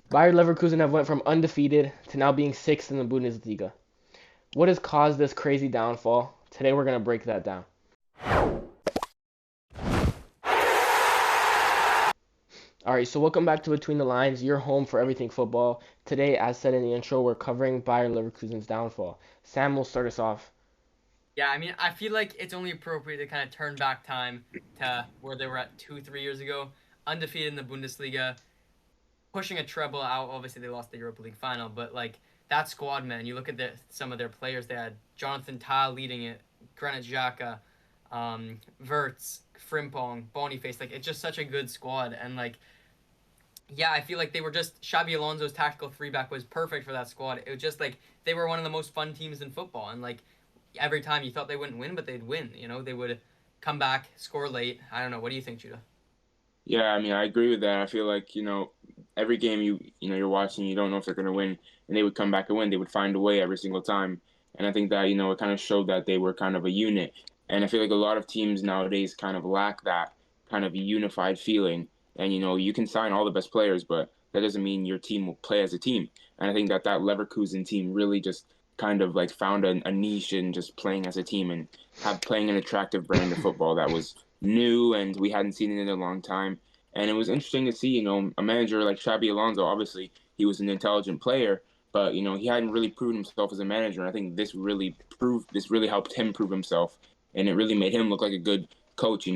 Bayer Leverkusen have went from undefeated to now being sixth in the Bundesliga. What has caused this crazy downfall? Today we're going to break that down. All right, so welcome back to Between the Lines, your home for everything football. Today, as said in the intro, we're covering Bayer Leverkusen's downfall. Sam will start us off. Yeah, I mean, I feel like it's only appropriate to kind of turn back time to where they were at 3 years ago, undefeated in the Bundesliga, pushing a treble out. Obviously, they lost the Europa League final, but like that squad, man, you look at some of their players. They had Jonathan Tah leading it, Granit Xhaka, Verts, Frimpong, Boniface. Like it's just such a good squad, and like yeah, I feel like they were just Xabi Alonso's tactical three back was perfect for that squad. It was just like they were one of the most fun teams in football, and like every time you thought they wouldn't win, but they'd win. They would come back, score late. I don't know. What do you think, Judah? Yeah, I mean, I agree with that. I feel like, every game you're watching, you don't know if they're going to win, and they would come back and win. They would find a way every single time. And I think that, it kind of showed that they were kind of a unit. And I feel like a lot of teams nowadays kind of lack that kind of unified feeling. And, you can sign all the best players, but that doesn't mean your team will play as a team. And I think that Leverkusen team really just kind of like found a niche in just playing as a team and have playing an attractive brand of football that was new and we hadn't seen it in a long time. And it was interesting to see, a manager like Xabi Alonso. Obviously, he was an intelligent player, but he hadn't really proven himself as a manager. And I think this really helped him prove himself, and it really made him look like a good coach.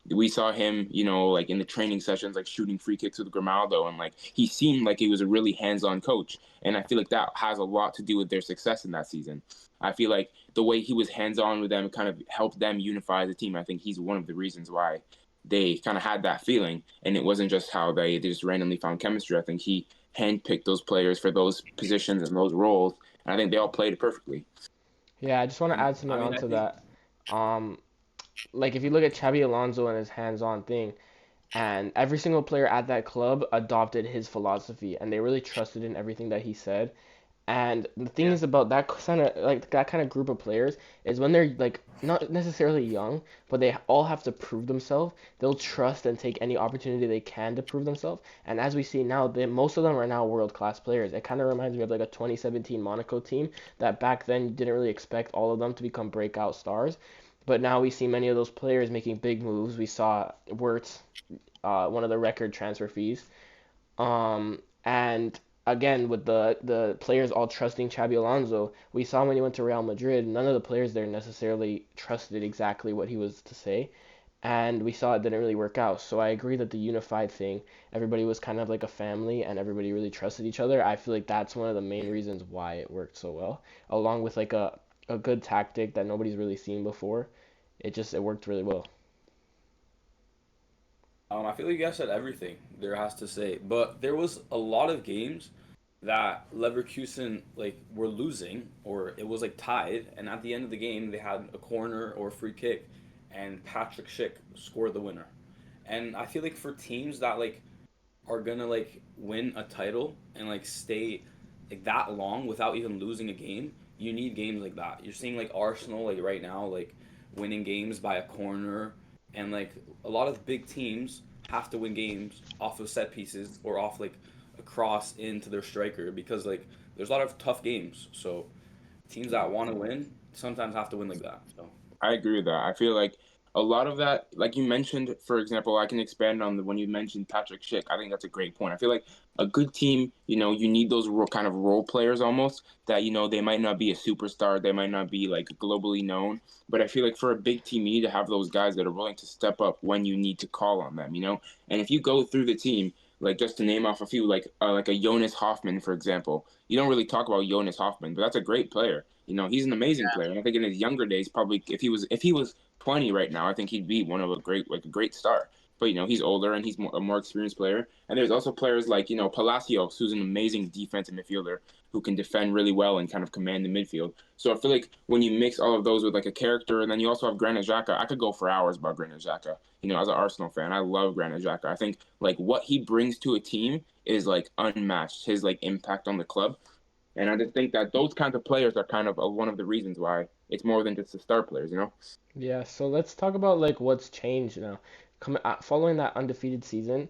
We saw him, like in the training sessions, like shooting free kicks with Grimaldo, and like he seemed like he was a really hands-on coach. And I feel like that has a lot to do with their success in that season. I feel like the way he was hands-on with them kind of helped them unify the team. I think he's one of the reasons why they kind of had that feeling, and it wasn't just how they just randomly found chemistry. I think he handpicked those players for those positions and those roles, and I think they all played it perfectly. Yeah, I just want to And add something I mean, I onto think that. Um, like if you look at Xabi Alonso and his hands-on thing, and every single player at that club adopted his philosophy, and they really trusted in everything that he said. And the thing yeah, is about that kind of group of players is when they're like not necessarily young, but they all have to prove themselves. They'll trust and take any opportunity they can to prove themselves. And as we see now, most of them are now world class players. It kind of reminds me of like a 2017 Monaco team that back then you didn't really expect all of them to become breakout stars. But now we see many of those players making big moves. We saw Wirtz, one of the record transfer fees. And again, with the players all trusting Xabi Alonso, we saw when he went to Real Madrid, none of the players there necessarily trusted exactly what he was to say, and we saw it didn't really work out. So I agree that the unified thing, everybody was kind of like a family, and everybody really trusted each other. I feel like that's one of the main reasons why it worked so well, along with like a good tactic that nobody's really seen before. It worked really well. I feel like you guys said everything there has to say, but there was a lot of games that Leverkusen like were losing, or it was like tied, and at the end of the game they had a corner or a free kick, and Patrick Schick scored the winner. And I feel like for teams that like are gonna like win a title and like stay like that long without even losing a game, you need games like that. You're seeing like Arsenal like right now like winning games by a corner, and like a lot of big teams have to win games off of set pieces or off like a cross into their striker because like there's a lot of tough games. So teams that want to win sometimes have to win like that. So I agree with that. I feel like a lot of that, like you mentioned, for example, I can expand on the when you mentioned Patrick Schick. I think that's a great point. I feel like a good team, you need those kind of role players almost that, they might not be a superstar, they might not be like globally known, but I feel like for a big team, you need to have those guys that are willing to step up when you need to call on them. And if you go through the team, like just to name off a few, like a Jonas Hoffman, for example, you don't really talk about Jonas Hoffman, but that's a great player. He's an amazing player, and I think in his younger days, probably if he was 20 right now, I think he'd be one of a great star. But he's older and he's a more experienced player. And there's also players like Palacios, who's an amazing defensive midfielder who can defend really well and kind of command the midfield. So I feel like when you mix all of those with like a character, and then you also have Granit Xhaka. I could go for hours about Granit Xhaka. As an Arsenal fan, I love Granit Xhaka. I think like what he brings to a team is like unmatched. His like impact on the club. And I just think that those kinds of players are kind of one of the reasons why it's more than just the star players. Yeah, so let's talk about like what's changed now. Following that undefeated season,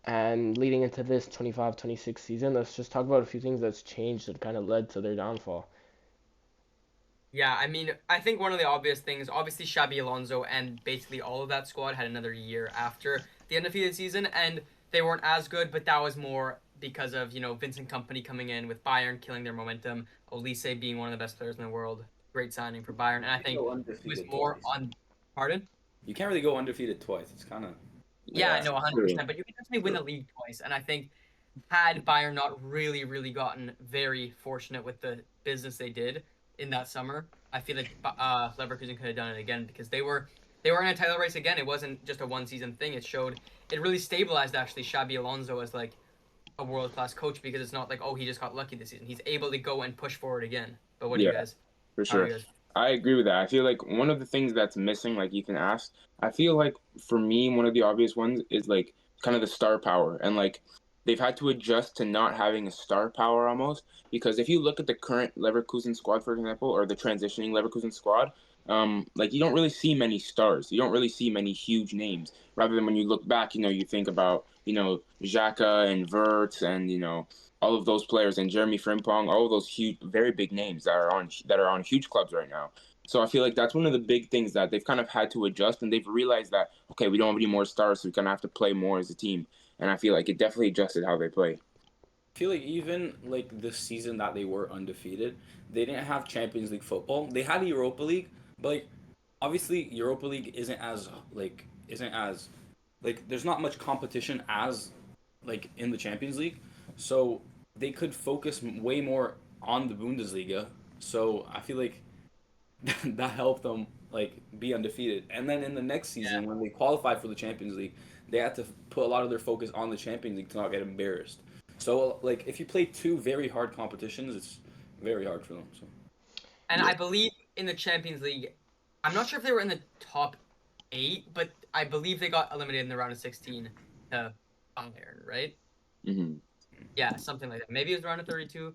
And leading into this 25-26 season, let's just talk about a few things that's changed that kind of led to their downfall. Yeah, I mean, I think one of the obvious things, obviously, Xabi Alonso and basically all of that squad had another year after the undefeated season, and they weren't as good, but that was more because of, Vincent Kompany coming in with Bayern killing their momentum, Olise being one of the best players in the world, great signing for Bayern, and I think Go it was undefeated more twice. on, pardon? You can't really go undefeated twice. It's kind of Yeah, Yeah, no, true. 100%, but you can definitely win the league twice, and I think had Bayern not really, really gotten very fortunate with the business they did in that summer, I feel like Leverkusen could have done it again because they were in a title race again. It wasn't just a one season thing. It really stabilized actually Xabi Alonso as like a world class coach because it's not like, oh, he just got lucky this season. He's able to go and push forward again. But what do you Yeah, guys? for How are sure. you guys? I agree with that. I feel like one of the things that's missing, like Ethan asked, I feel like for me, one of the obvious ones is like kind of the star power. And like they've had to adjust to not having a star power almost. Because if you look at the current Leverkusen squad, for example, or the transitioning Leverkusen squad, like you don't really see many stars. You don't really see many huge names. Rather than when you look back, you think about, Xhaka and Verts and, all of those players and Jeremy Frimpong, all of those huge, very big names that are on huge clubs right now. So I feel like that's one of the big things that they've kind of had to adjust, and they've realized that okay, we don't have any more stars, so we kind of have to play more as a team. And I feel like it definitely adjusted how they play. I feel like even like the season that they were undefeated, they didn't have Champions League football. They had a Europa League, but like obviously Europa League isn't as there's not much competition as like in the Champions League. So they could focus way more on the Bundesliga. So I feel like that helped them like be undefeated. And then in the next Yeah. season when they qualified for the Champions League, they had to put a lot of their focus on the Champions League to not get embarrassed. So like if you play two very hard competitions, it's very hard for them. So And Yeah. I believe in the Champions League, I'm not sure if they were in the top 8, but I believe they got eliminated in the round of 16 to Bayern, right? Hmm. Yeah, something like that. Maybe it was round of 32,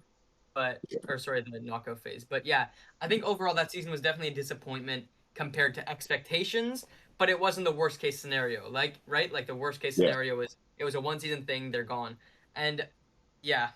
or sorry, the knockout phase. But yeah, I think overall that season was definitely a disappointment compared to expectations, but it wasn't the worst case scenario. Like, right? Like the worst case Yeah, scenario was it was a one season thing, they're gone. And yeah,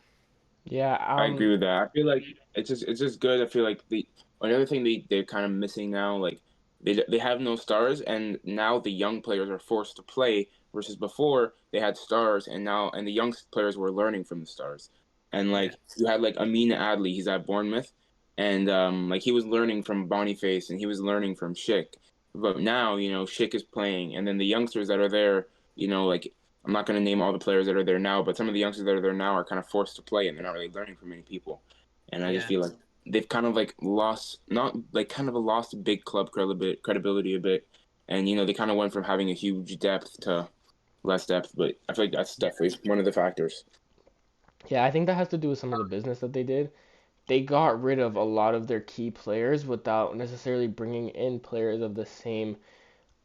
Yeah, I agree with that. I feel like it's just good. I feel like the another thing they're kind of missing now, like they have no stars, and now the young players are forced to play versus before they had stars, and the young players were learning from the stars, and yeah, like you had like Amin Adli, he's at Bournemouth, and like he was learning from Boniface and he was learning from Schick, but now Schick is playing, and then the youngsters that are there, like I'm not going to name all the players that are there now, but some of the youngsters that are there now are kind of forced to play and they're not really learning from many people. And I just yeah. feel like they've kind of like lost, not like kind of lost big club credibility a bit. And, they kind of went from having a huge depth to less depth. But I feel like that's definitely one of the factors. yeah, I think that has to do with some of the business that they did. They got rid of a lot of their key players without necessarily bringing in players of the same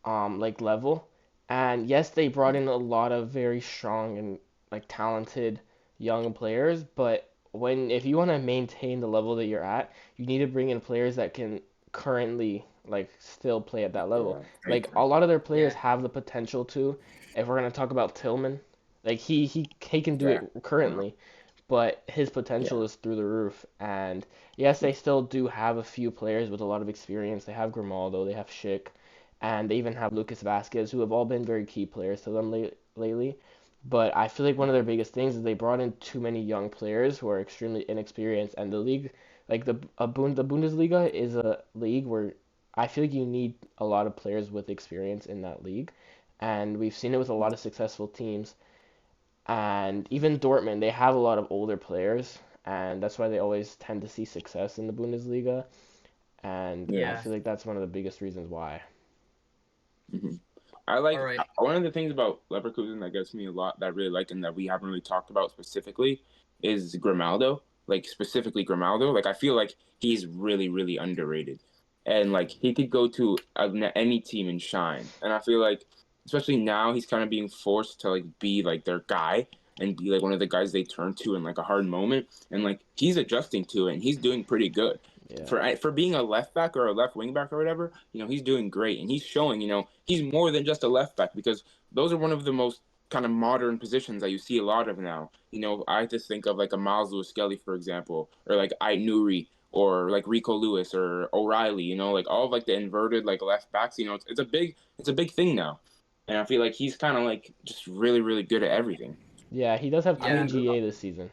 like level. And yes, they brought in a lot of very strong and like talented young players, but if you want to maintain the level that you're at, you need to bring in players that can currently like still play at that level. Yeah, I Like agree. a lot of their players Yeah, have the potential to, if we're gonna talk about Tillman, like he can do it Exactly. currently, but his Yeah. potential is through the roof. And yes, they still do have a few players with a lot of experience. They have Grimaldo, they have Schick, and they even have Lucas Vasquez, who have all been very key players to them lately. But I feel like one of their biggest things is they brought in too many young players who are extremely inexperienced, and the league, like the Bundesliga, is a league where I feel like you need a lot of players with experience in that league, and we've seen it with a lot of successful teams. And even Dortmund, they have a lot of older players, and that's why they always tend to see success in the Bundesliga. And Yeah. I yeah. feel like that's one of the biggest reasons why. Hmm. I All like right. one of the things about Leverkusen that gets me a lot that I really like and that we haven't really talked about specifically is Grimaldo. Like specifically Grimaldo. Like I feel like he's really really underrated, and like he could go to any team and shine. And I feel like especially now he's kind of being forced to like be like their guy and be like one of the guys they turn to in like a hard moment. And like he's adjusting to it and he's doing pretty good Yeah. for being a left back or a left wing back or whatever, he's doing great and he's showing, he's more than just a left back because those are one of the most kind of modern positions that you see a lot of now. I just think of like a Miles Lewis Skelly, for example, or like Ait Nuri, or like Rico Lewis or O'Reilly. Like all of like the inverted like left backs. It's a big thing now, and I feel like he's kind of like just really really good at everything. Yeah, he does have I two Yeah. mean, GA this season.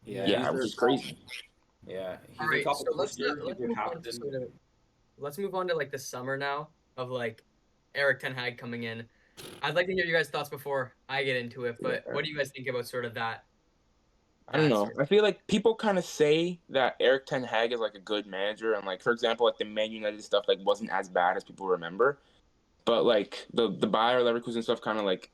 yeah, Yeah. Yeah, he's which their is top. crazy. Yeah, All he's their right. top So assistant. He's let's their move on to captain. sort of let's move on to like the summer now of like Eric Ten Hag coming in. I'd like to hear you guys' thoughts before I get into it. But Yeah. what do you guys think about sort of that I don't that know. sort I feel like people kind of say that Eric Ten Hag is like a good manager, and like for example, like the Man United stuff like wasn't as bad as people remember. But like the Bayer Leverkusen stuff, kind of like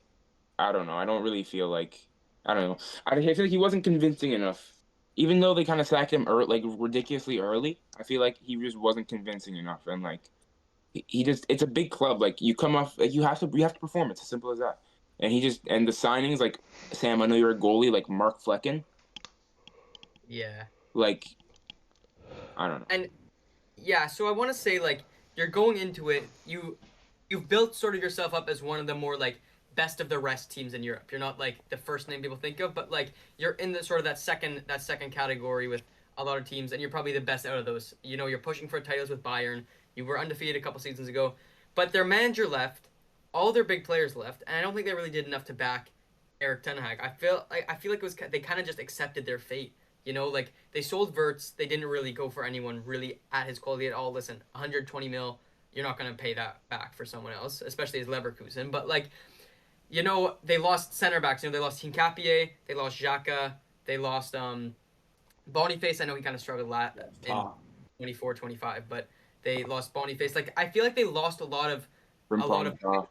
I don't know. I don't really feel like I don't know. I feel like he wasn't convincing enough. Even though they kind of sacked him like ridiculously early, I feel like he just wasn't convincing enough. And like he just it's a big club. Like you come off like you have to perform. It's as simple as that. And the signings like Sam, I know you're a goalie like Mark Flecken. Yeah. Like I don't know. And yeah, so I want to say like you're going into it, you've built sort of yourself up as one of the more like best of the rest teams in Europe. You're not like the first name people think of, but like you're in the sort of that second category with a lot of teams, and you're probably the best out of those. You're pushing for titles with Bayern. You were undefeated a couple seasons ago, but their manager left, all their big players left, and I don't think they really did enough to back Eric Ten Hag. I feel like it was they kind of just accepted their fate. Like they sold Verts. They didn't really go for anyone really at his quality at all. Listen, 120 mil, you're not going to pay that back for someone else, especially as Leverkusen. But like, they lost center backs. They lost Hincapié, they lost Xhaka, they lost Boniface. I know he kind of struggled in Top. 24, 25, but they lost Boniface. Like I feel like they lost a lot of Frimpong,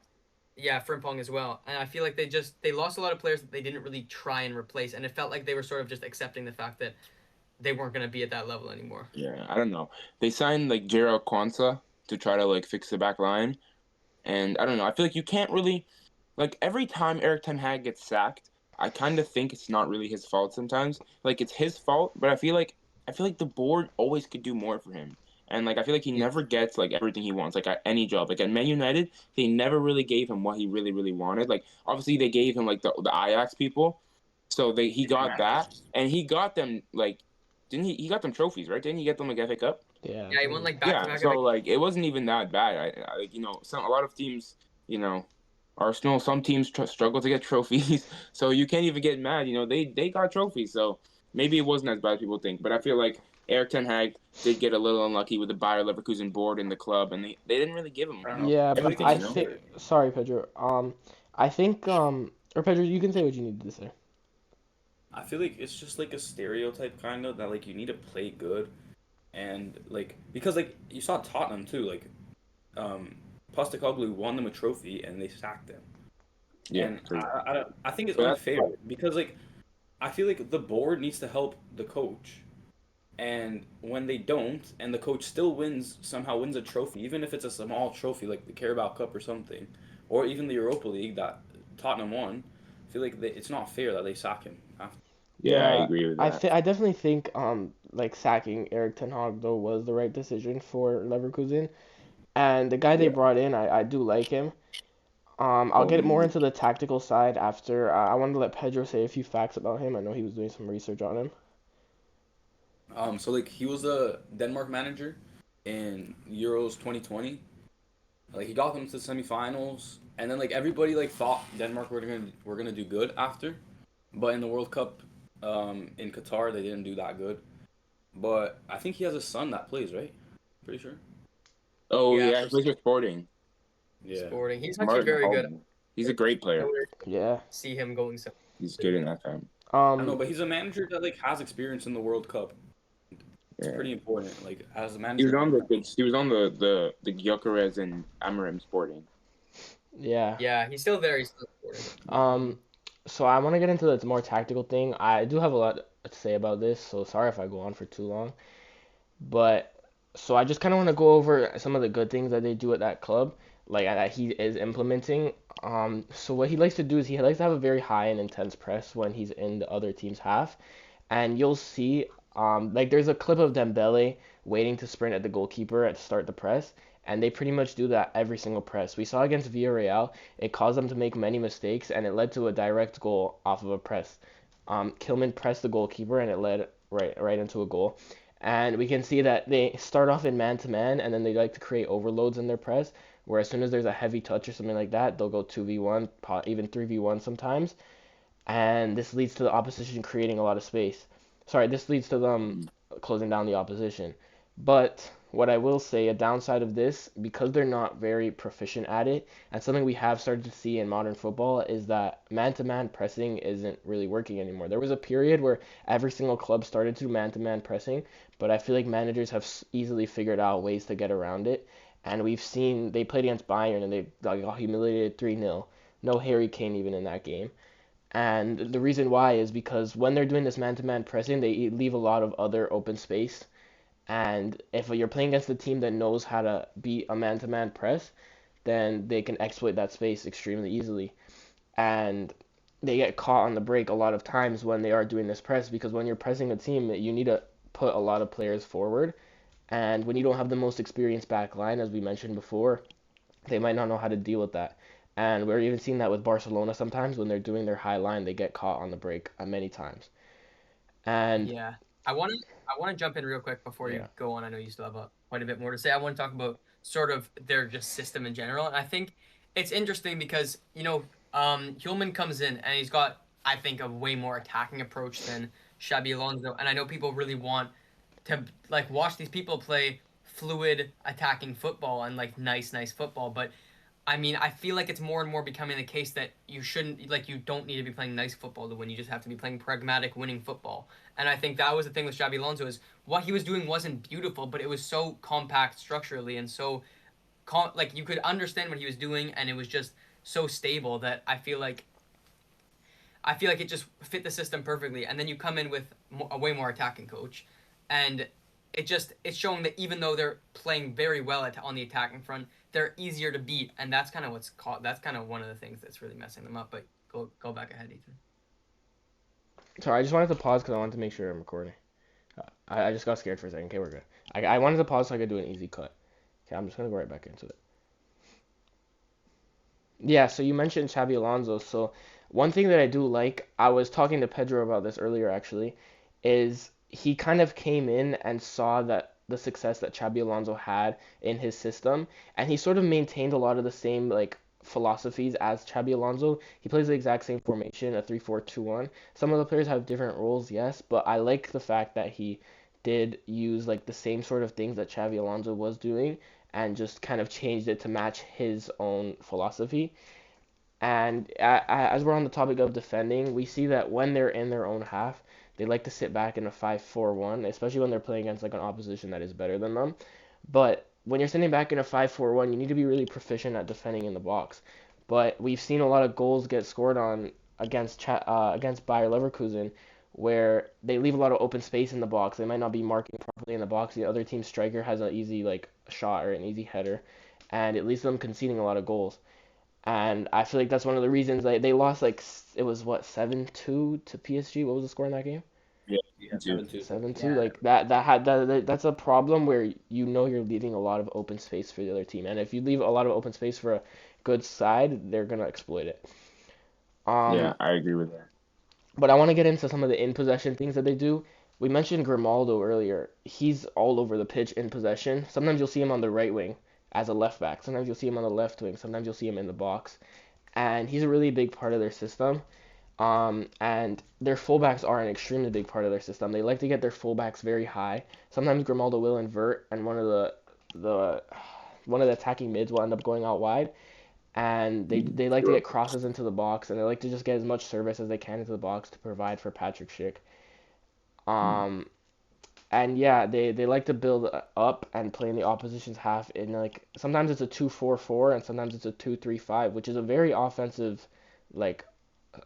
yeah, Frimpong as well. And I feel like they lost a lot of players that they didn't really try and replace, and it felt like they were sort of just accepting the fact that they weren't going to be at that level anymore. yeah, I don't know. They signed like Gerald Kwanzaa to try to like fix the back line, and I don't know. I feel like you can't really like every time Eric Ten Hag gets sacked, I kind of think it's not really his fault sometimes. Like it's his fault, but I feel like the board always could do more for him. And like I feel like he Yeah. never gets like everything he wants. Like at any job, like at Man United, they never really gave him what he really really wanted. Like obviously they gave him like the Ajax people, so he got that, and he got them like didn't he? He got them trophies, right? Didn't he get them like FA Cup? Yeah. Yeah, he won like back to Yeah. back. So like it wasn't even that bad. Like a lot of teams, you know, Arsenal, some teams struggle to get trophies, so you can't even get mad. They got trophies, so maybe it wasn't as bad as people think. But I feel like Eric Ten Hag did get a little unlucky with the Bayer Leverkusen board in the club, and they didn't really give him I don't know. Yeah, I feel but like they everything. I You just know. think. Sorry, Pedro. I think. Or Pedro, you can say what you need to say. I feel like it's just like a stereotype kind of that like you need to play good, and like because like you saw Tottenham too, like um Postecoglou won them a trophy and they sacked him. Yeah. And Crazy. I think it's But that's unfair because like I feel like the board needs to help the coach, and when they don't, and the coach still somehow wins a trophy, even if it's a small trophy like the Carabao Cup or something, or even the Europa League that Tottenham won, I feel like it's not fair that they sack him after. yeah, I Yeah, agree with I that. think I definitely think like sacking Eric Ten Hag though was the right decision for Leverkusen. And the guy they Yeah. brought in, I do like him. I'll Oh, get more into the tactical side after. I wanted to let Pedro say a few facts about him. I know he was doing some research on him. So like he was the Denmark manager in Euros 2020. Like he got them to the semifinals, and then like everybody like thought Denmark were gonna do good after, but in the World Cup, in Qatar they didn't do that good. But I think he has a son that plays, right? Pretty sure. oh Yeah, yeah, he plays for Sporting. Yeah. Sporting. He's actually Martin very good. Holman. He's a great I player. would Yeah. see him going so. He's good in that time. I don't know, Um, but he's a manager that like has experience in the World Cup. It's Yeah. pretty important. Like as a He manager. was on the Gyökeres and Amorim Sporting. yeah. Yeah, he's still there. He's still Sporting. Um, so I want to get into the more tactical thing. I do have a lot to say about this, so sorry if I go on for too long. But so I just kind of want to go over some of the good things that they do at that club, like that he is implementing. So what he likes to do is he likes to have a very high and intense press when he's in the other team's half, and you'll see like there's a clip of Dembele waiting to sprint at the goalkeeper at to start the press, and they pretty much do that every single press. We saw against Villarreal, it caused them to make many mistakes, and it led to a direct goal off of a press. Kilman pressed the goalkeeper, and it led right into a goal. And we can see that they start off in man-to-man, and then they like to create overloads in their press, where as soon as there's a heavy touch or something like that, they'll go 2v1, even 3v1 sometimes, and this leads to the opposition creating a lot of space. Sorry, this leads to them closing down the opposition. But what I will say, a downside of this, because they're not very proficient at it, and something we have started to see in modern football, is that man-to-man pressing isn't really working anymore. There was a period where every single club started to do man-to-man pressing, but I feel like managers have easily figured out ways to get around it. And we've seen they played against Bayern and they got humiliated 3-0. No Harry Kane even in that game. And the reason why is because when they're doing this man-to-man pressing, they leave a lot of other open space. And if you're playing against a team that knows how to beat a man-to-man press, then they can exploit that space extremely easily. And they get caught on the break a lot of times when they are doing this press because when you're pressing a team, you need to put a lot of players forward. And when you don't have the most experienced back line, as we mentioned before, they might not know how to deal with that. And we're even seeing that with Barcelona sometimes when they're doing their high line, they get caught on the break many times. And Yeah. I want to jump in real quick before you yeah, go on. I know you still have quite a bit more to say. I want to talk about sort of their just system in general. And I think it's interesting because, Hillman comes in and he's got, I think, a way more attacking approach than Xabi Alonso. And I know people really want to like watch these people play fluid attacking football and like nice football, but I mean, I feel like it's more and more becoming the case that you shouldn't, like, you don't need to be playing nice football to win. You just have to be playing pragmatic, winning football. And I think that was the thing with Xabi Alonso is what he was doing wasn't beautiful, but it was so compact structurally and so, like, you could understand what he was doing, and it was just so stable that I feel like it just fit the system perfectly. And then you come in with a way more attacking coach, and it's showing that even though they're playing very well on the attacking front, they're easier to beat, and that's kind of what's caught. That's kind of one of the things that's really messing them up. But go back ahead, Ethan. sorry, I just wanted to pause because I wanted to make sure I'm recording. I just got scared for a second. Okay, we're good. I wanted to pause so I could do an easy cut. Okay, I'm just gonna go right back into it. Yeah, so you mentioned Xabi Alonso. So one thing that I do like, I was talking to Pedro about this earlier actually, is he kind of came in and saw that the success that Xabi Alonso had in his system, and he sort of maintained a lot of the same like philosophies as Xabi Alonso. He plays the exact same formation, a 3-4-2-1. Some of the players have different roles, yes, but I like the fact that he did use like the same sort of things that Xabi Alonso was doing and just kind of changed it to match his own philosophy. And as we're on the topic of defending, we see that when they're in their own half, they like to sit back in a 5-4-1, especially when they're playing against like an opposition that is better than them. But when you're sitting back in a 5-4-1, you need to be really proficient at defending in the box. But we've seen a lot of goals get scored on against Bayer Leverkusen, where they leave a lot of open space in the box. They might not be marking properly in the box. The other team's striker has an easy like shot or an easy header, and it leads them conceding a lot of goals. And I feel like that's one of the reasons they lost like it was what 7-2 to PSG. What was the score in that game? Yeah, Yeah, too. 7-2. 7-2. Yeah. Like that's a problem where you know you're leaving a lot of open space for the other team. And if you leave a lot of open space for a good side, they're gonna exploit it. Yeah, Um, I agree with that. but I want to get into some of the in possession things that they do. We mentioned Grimaldo earlier. He's all over the pitch in possession. Sometimes you'll see him on the right wing as a left back. Sometimes you'll see him on the left wing. Sometimes you'll see him in the box. And he's a really big part of their system. And their fullbacks are an extremely big part of their system. They like to get their fullbacks very high. Sometimes Grimaldo will invert, and the one of the attacking mids will end up going out wide. And they like to get crosses into the box, and they like to just get as much service as they can into the box to provide for Patrick Schick. Um, and yeah, they like to build up and play in the opposition's half in like sometimes it's a 2-4-4 and sometimes it's a 2-3-5, which is a very offensive like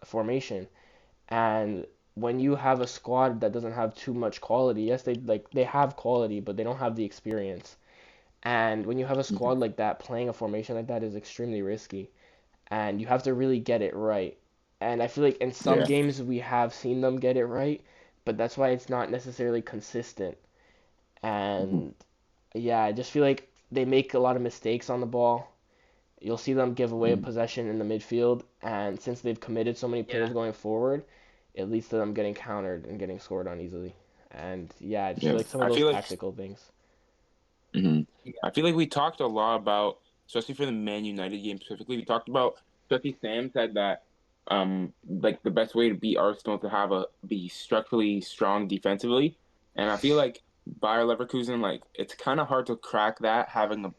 formation. And when you have a squad that doesn't have too much quality, yes, they have quality, but they don't have the experience. And when you have a squad like that, playing a formation like that is extremely risky, and you have to really get it right. And I feel like in some Yeah. games we have seen them get it right, but that's why it's not necessarily consistent. Mhm. And yeah, I just feel like they make a lot of mistakes on the ball. You'll see them give away a Mm. possession in the midfield, and since they've committed so many players Yeah. going forward, it leads to them getting countered and getting scored on easily. And yeah, I just Yeah, feel like some of I those feel like tactical things. mhm. Yeah. I feel like we talked a lot about, especially for the Man United game specifically. We talked about, especially Sam said that, like the best way to beat Arsenal to have a be structurally strong defensively, and I feel like Bayer Leverkusen, like it's kind of hard to crack that having a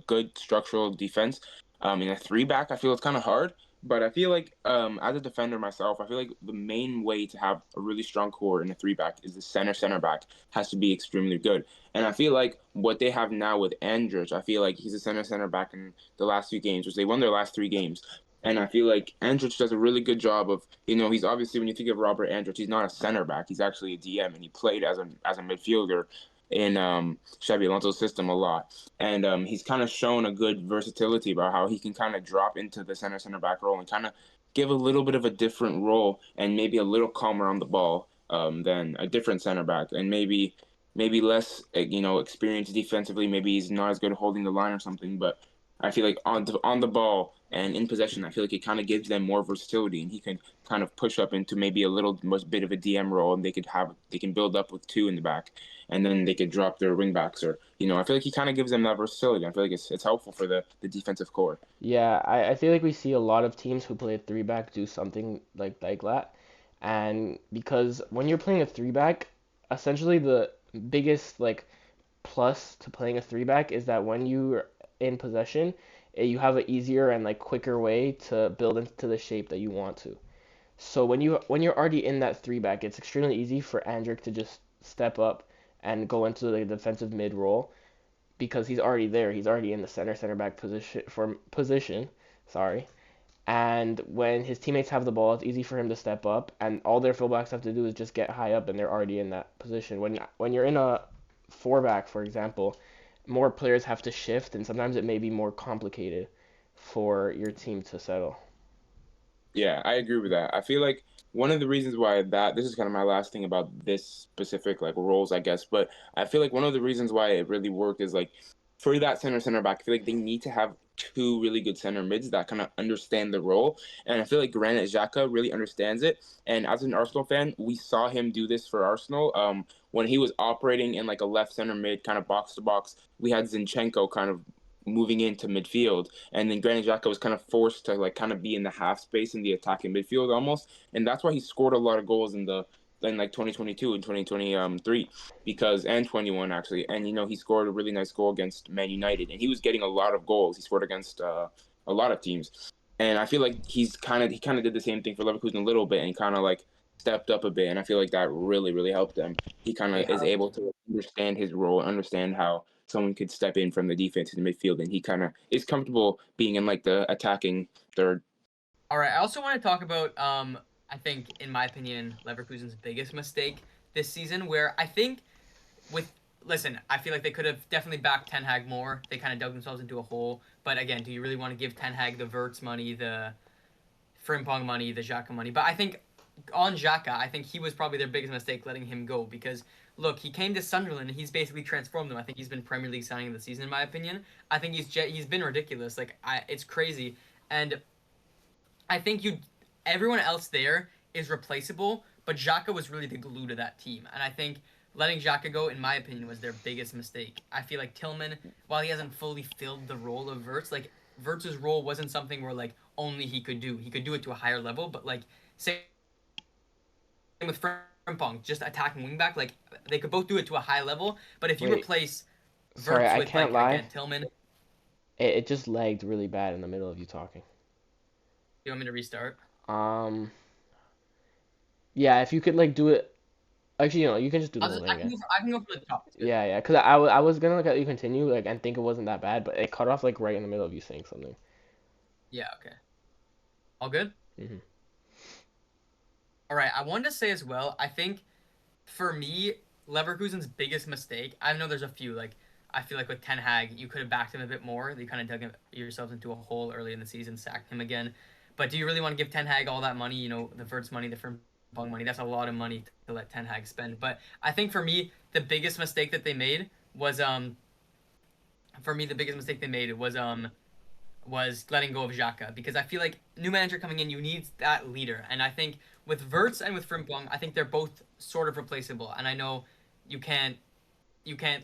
good structural defense, in a three back. I feel it's kind of hard, but I feel like, as a defender myself, I feel like the main way to have a really strong core in a three back is the center back has to be extremely good. And I feel like what they have now with Andrich, I feel like he's a center back in the last few games, which they won their last three games. And I feel like Andrich does a really good job of, he's obviously, when you think of Robert Andrich, he's not a center back. He's actually a DM, and he played as a midfielder in Xabi Alonso's system a lot. And he's kind of shown a good versatility about how he can kind of drop into the center back role and kind of give a little bit of a different role and maybe a little calmer on the ball, than a different center back, and maybe less, experienced defensively. Maybe he's not as good at holding the line or something. But I feel like on the ball and in possession, I feel like it kind of gives them more versatility, and he can kind of push up into maybe a little bit of a DM role, and they can build up with two in the back, and then they could drop their wing backs, or I feel like he kind of gives them that versatility. I feel like it's helpful for the defensive core. Yeah, I feel like we see a lot of teams who play a three back do something like that. And because when you're playing a three back, essentially the biggest like plus to playing a three back is that when you're in possession, you have an easier and like quicker way to build into the shape that you want to. So when you're already in that three back, it's extremely easy for Andrick to just step up and go into the defensive mid role because he's already there. He's already in the center back position. Sorry. And when his teammates have the ball, it's easy for him to step up, and all their fullbacks have to do is just get high up, and they're already in that position. When you're in a four back, for example, more players have to shift, and sometimes it may be more complicated for your team to settle. Yeah, I agree with that. I feel like one of the reasons why this is kind of my last thing about this specific like roles, I guess, but I feel like one of the reasons why it really worked is like for that center back, I feel like they need to have two really good center mids that kind of understand the role. And I feel like Granit Xhaka really understands it. And as an Arsenal fan, we saw him do this for Arsenal. When he was operating in like a left center mid kind of box to box, we had Zinchenko kind of moving into midfield, and then Granit Xhaka was kind of forced to like kind of be in the half space in the attacking midfield almost, and that's why he scored a lot of goals in like 2022 and 2023 because and 21 actually, and he scored a really nice goal against Man United, and he was getting a lot of goals. He scored against a lot of teams, and I feel like he kind of did the same thing for Leverkusen a little bit and kind of like stepped up a bit, and I feel like that really helped them. He kind of Yeah. is able to understand his role, understand how someone could step in from the defense to the midfield, and he kind of is comfortable being in like the attacking third. All right. I also want to talk about I think in my opinion Leverkusen's biggest mistake this season, where I think with listen, I feel like they could have definitely backed Ten Hag more. They kind of dug themselves into a hole. But again, do you really want to give Ten Hag the Verts money, the Frimpong money, the Xhaka money? But I think on Xhaka, I think he was probably their biggest mistake letting him go because look, he came to Sunderland and he's basically transformed them. I think he's been Premier League signing of the season in my opinion. I think he's been ridiculous. Like it's crazy, and I think everyone else there is replaceable, but Xhaka was really the glue to that team, and I think letting Xhaka go, in my opinion, was their biggest mistake. I feel like Tillman, while he hasn't fully filled the role of Verts, like Verts' role wasn't something where like only he could do. He could do it to a higher level, but like same with Frimpong, just attacking wingback, like they could both do it to a high level. But if you Wait, replace sorry, Verts I with can't like lie. again Tillman, It just lagged really bad in the middle of you talking. you want me to restart? Um, yeah, if you could like do it. Actually, you can just do the whole thing again. I can go from the top. It's good. Yeah, because I was gonna let you continue like and think it wasn't that bad, but it cut off like right in the middle of you saying something. Yeah. Okay. All good. hmm All right, I wanted to say as well, I think for me, Leverkusen's biggest mistake, I know there's a few, like, I feel like with Ten Hag, you could have backed him a bit more. You kind of dug yourselves into a hole early in the season, sacked him again. But do you really want to give Ten Hag all that money, the Verts money, the Frimpong money? That's a lot of money to let Ten Hag spend. But I think for me, the biggest mistake that they made was for me, the biggest mistake they made was letting go of Xhaka, because I feel like new manager coming in, you need that leader, and I think with Verts and with Frimpong, I think they're both sort of replaceable, and I know you can't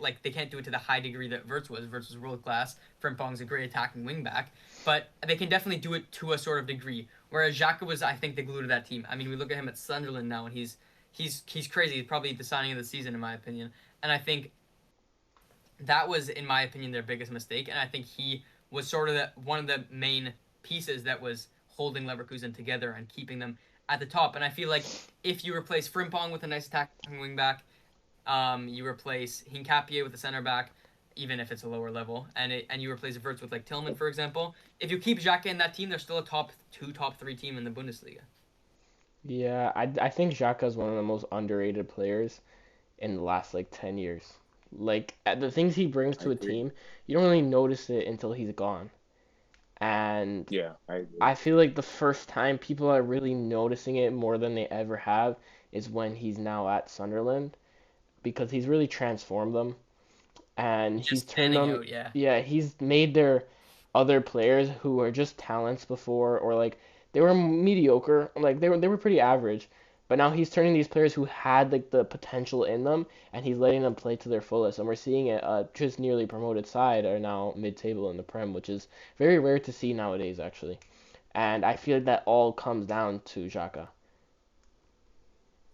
like they can't do it to the high degree that Verts was. Verts was world class. Frimpong's a great attacking wingback, but they can definitely do it to a sort of degree. Whereas Xhaka was, I think, the glue to that team. I mean, we look at him at Sunderland now, and he's crazy. He's probably the signing of the season in my opinion, and I think that was, in my opinion, their biggest mistake. And I think he was sort of one of the main pieces that was holding Leverkusen together and keeping them at the top. And I feel like if you replace Frimpong with a nice attacking wingback, you replace Hincapie with a center back, even if it's a lower level, and you replace Verts with like Tillman, for example. If you keep Xhaka in that team, they're still a top 2, top 3 team in the Bundesliga. Yeah, I think Xhaka is one of the most underrated players in the last like 10 years. Like the things he brings I to a agree. team, you don't really notice it until he's gone. And Yeah, I agree. I feel like the first time people are really noticing it more than they ever have is when he's now at Sunderland, because he's really transformed them and he's Just turned standing them. out, yeah. Yeah, he's made their other players who were just talents before, or like they were mediocre, like they were pretty average, but now he's turning these players who had like the potential in them, and he's letting them play to their fullest. And we're seeing it. Just nearly promoted side are now mid-table in the Prem, which is very rare to see nowadays, actually. And I feel like that all comes down to Xhaka.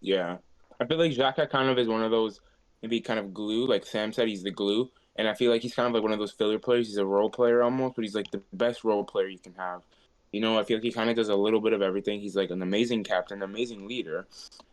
Yeah. I feel like Xhaka kind of is one of those maybe kind of glue. Like Sam said, he's the glue. And I feel like he's kind of like one of those filler players. He's a role player almost, but he's like the best role player you can have. I feel like he kind of does a little bit of everything. He's like an amazing captain, amazing leader.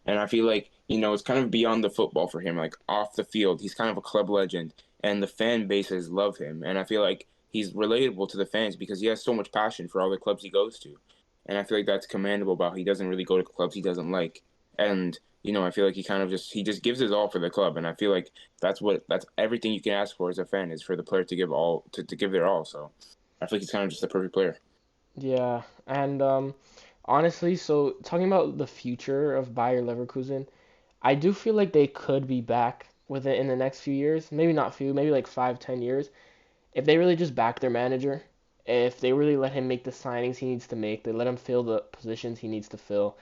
And I feel like, it's kind of beyond the football for him. Like off the field, he's kind of a club legend. And the fan bases love him. And I feel like he's relatable to the fans because he has so much passion for all the clubs he goes to. And I feel like that's commendable about he doesn't really go to clubs he doesn't like. And I feel like he just gives his all for the club, and I feel like that's everything you can ask for as a fan is for the player to give all to give their all. So I feel like he's kind of just the perfect player. Yeah, and honestly, so talking about the future of Bayer Leverkusen, I do feel like they could be back with it in the next few years. Maybe not few, maybe like 5, 10 years. If they really just back their manager, if they really let him make the signings he needs to make, they let him fill the positions he needs to fill,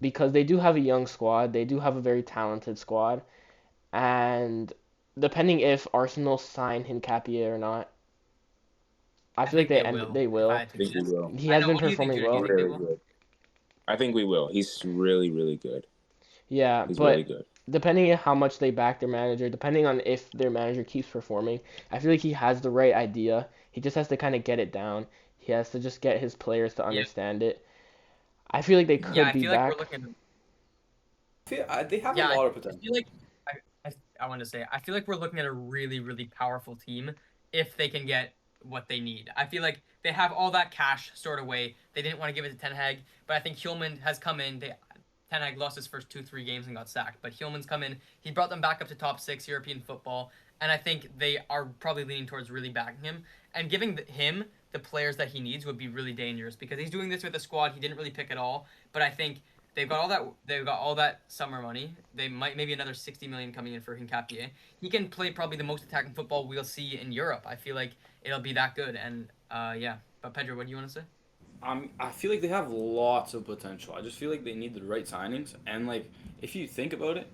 because they do have a young squad, they do have a very talented squad, and depending if Arsenal sign Hincapie or not, I I feel like think they they end will, they if I will. had to I think we guess. will. He I has know. been What do you think, performing Joe? Do you well. think they Very will? good. I think we will. He's really, really good. Yeah, He's really but good. depending on how much they back their manager, depending on if their manager keeps performing, I feel like he has the right idea. He just has to kind of get it down. He has to just get his players to Yeah, understand it. I feel like they yeah. could I be feel like we're back. looking at They have a Yeah, lot of I potential. feel like I want to say I feel like we're looking at a really really powerful team if they can get what they need. I feel like they have all that cash stored away. They didn't want to give it to Ten Hag, but I think Hillman has come in. Ten Hag lost his first 2 3 games and got sacked, but Hillman's come in. He brought them back up to top 6 European football, and I think they are probably leaning towards really backing him and giving him the players that he needs would be really dangerous because he's doing this with a squad he didn't really pick at all. But I think they've got all that summer money. They might maybe another 60 million coming in for Hincapie. He can play probably the most attacking football we'll see in Europe. I feel like it'll be that good. And yeah. But Pedro, what do you want to say? I feel like they have lots of potential. I just feel like they need the right signings. And like, if you think about it,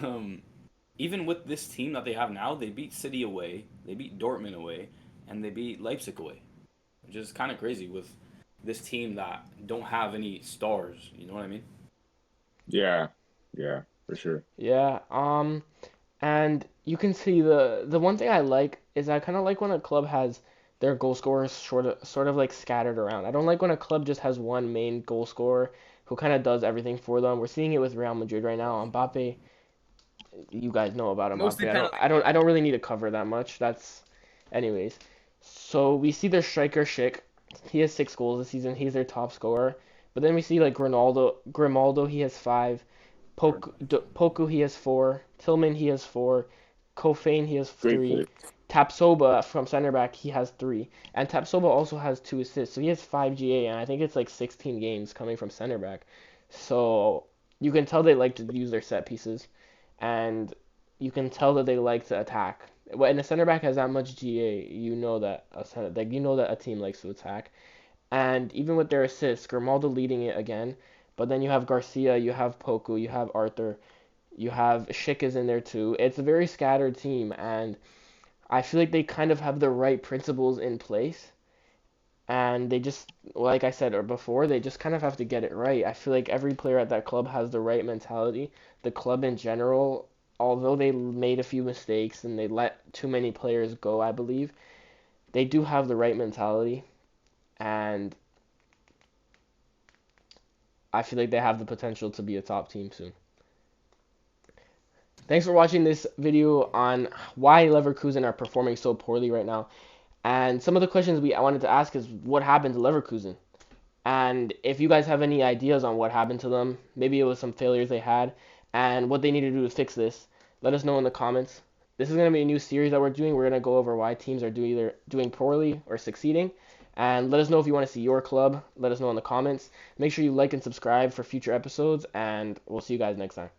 um, even with this team that they have now, they beat City away, they beat Dortmund away, and they beat Leipzig away, which is kind of crazy with this team that don't have any stars. You know what I mean? Yeah, yeah, for sure. Yeah. And you can see the one thing I like is I kind of like when a club has their goal scorers sort of like scattered around. I don't like when a club just has one main goal scorer who kind of does everything for them. We're seeing it with Real Madrid right now. Mbappe, you guys know about Mostly Mbappe. I don't penalty I don't I killer. don't really need to cover that much. That's anyways. So we see their striker Schick. He has 6 goals this season. He's their top scorer. But then we see like Grimaldo, he has 5. Poku, he has 4. Tillman, he has 4. Kofane, he has Great 3. player. Tapsoba from center back, he has 3. And Tapsoba also has 2 assists, so he has 5 GA, and I think it's like 16 games coming from center back. So you can tell they like to use their set pieces, and you can tell that they like to attack. When a center back has that much GA, you know that a team likes to attack. And even with their assists, Grimaldo leading it again. But then you have Garcia, you have Poku, you have Arthur, you have Schick is in there too. It's a very scattered team, and I feel like they kind of have the right principles in place. And they just, like I said or before, they just kind of have to get it right. I feel like every player at that club has the right mentality. The club in general, although they made a few mistakes and they let too many players go, I believe, they do have the right mentality. And I feel like they have the potential to be a top team soon. Thanks for watching this video on why Leverkusen are performing so poorly right now. And some of the questions I wanted to ask is what happened to Leverkusen? And if you guys have any ideas on what happened to them, maybe it was some failures they had, and what they need to do to fix this, let us know in the comments. This is going to be a new series that we're doing. We're going to go over why teams are either doing poorly or succeeding. And let us know if you want to see your club. Let us know in the comments. Make sure you like and subscribe for future episodes, and we'll see you guys next time.